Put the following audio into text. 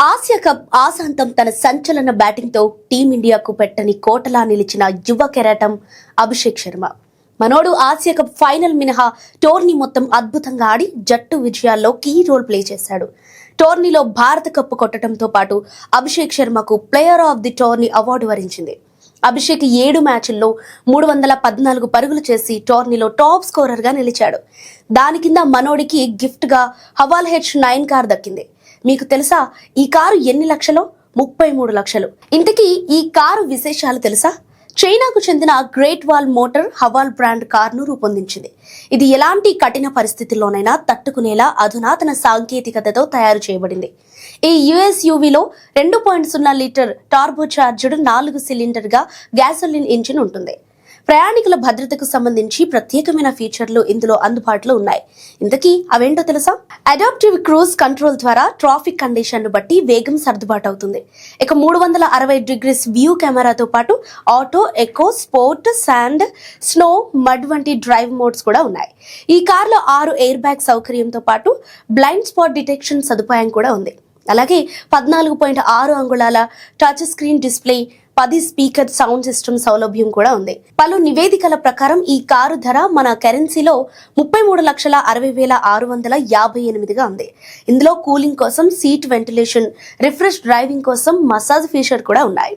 Asia cup ఆసాంతం తన సంచలన బ్యాటింగ్తో టీమిండియాకు పెట్టని కోటలా నిలిచిన యువ కెరటం అభిషేక్ శర్మ. మనోడు ఆసియా కప్ ఫైనల్ మినహా టోర్నీ మొత్తం అద్భుతంగా ఆడి జట్టు విజయాల్లో కీ రోల్ ప్లే చేశాడు. టోర్నీలో భారత కప్ కొట్టడంతో పాటు అభిషేక్ శర్మకు player of the tourney award వరించింది. అభిషేక్ 7 మ్యాచ్ల్లో 314 పరుగులు చేసి టోర్నీలో టాప్ స్కోరర్ గా నిలిచాడు. దాని కింద మనోడికి గిఫ్ట్ గా హవాల్ H9 కార్ దక్కింది. మీకు తెలుసా ఈ కారు ఎన్ని లక్షలో? 33 లక్షలు. ఇంతకీ ఈ కారు విశేషాలు తెలుసా? చైనాకు చెందిన గ్రేట్ వాల్ మోటార్ హవాల్ బ్రాండ్ కారును రూపొందించింది. ఇది ఎలాంటి కఠిన పరిస్థితుల్లోనైనా తట్టుకునేలా అధునాతన సాంకేతికతతో తయారు చేయబడింది. ఈ యుఎస్యువిలో 2.0 లీటర్ టర్బో చార్జ్డ్ 4 సిలిండర్ గా గ్యాసోలిన్ ఇంజిన్ ఉంటుంది. ప్రయాణికుల భద్రతకు సంబంధించి ప్రత్యేకమైన ఫీచర్లు ఇందులో అందుబాటులో ఉన్నాయి. ఇంతకీ అవేంటో తెలుసా? అడాప్టివ్ క్రూజ్ కంట్రోల్ ద్వారా ట్రాఫిక్ కండిషన్ ను బట్టి వేగం సర్దుబాటు అవుతుంది. ఇక 360 డిగ్రీస్ వ్యూ కెమెరాతో పాటు auto, eco, sport, sand, snow, mud వంటి డ్రైవ్ మోడ్స్ కూడా ఉన్నాయి. ఈ కార్లో 6 ఎయిర్ బ్యాగ్ సౌకర్యంతో పాటు బ్లైండ్ స్పాట్ డిటెక్షన్ సదుపాయం కూడా ఉంది. అలాగే 14.6 అంగుళాల touch screen display, 10 speaker sound system సౌలభ్యం కూడా ఉంది. పలు నివేదికల ప్రకారం ఈ కారు ధర మన కరెన్సీలో 33,60,658గా ఉంది. ఇందులో కూలింగ్ కోసం సీట్ వెంటిలేషన్, రిఫ్రెష్ డ్రైవింగ్ కోసం మసాజ్ ఫీచర్ కూడా ఉన్నాయి.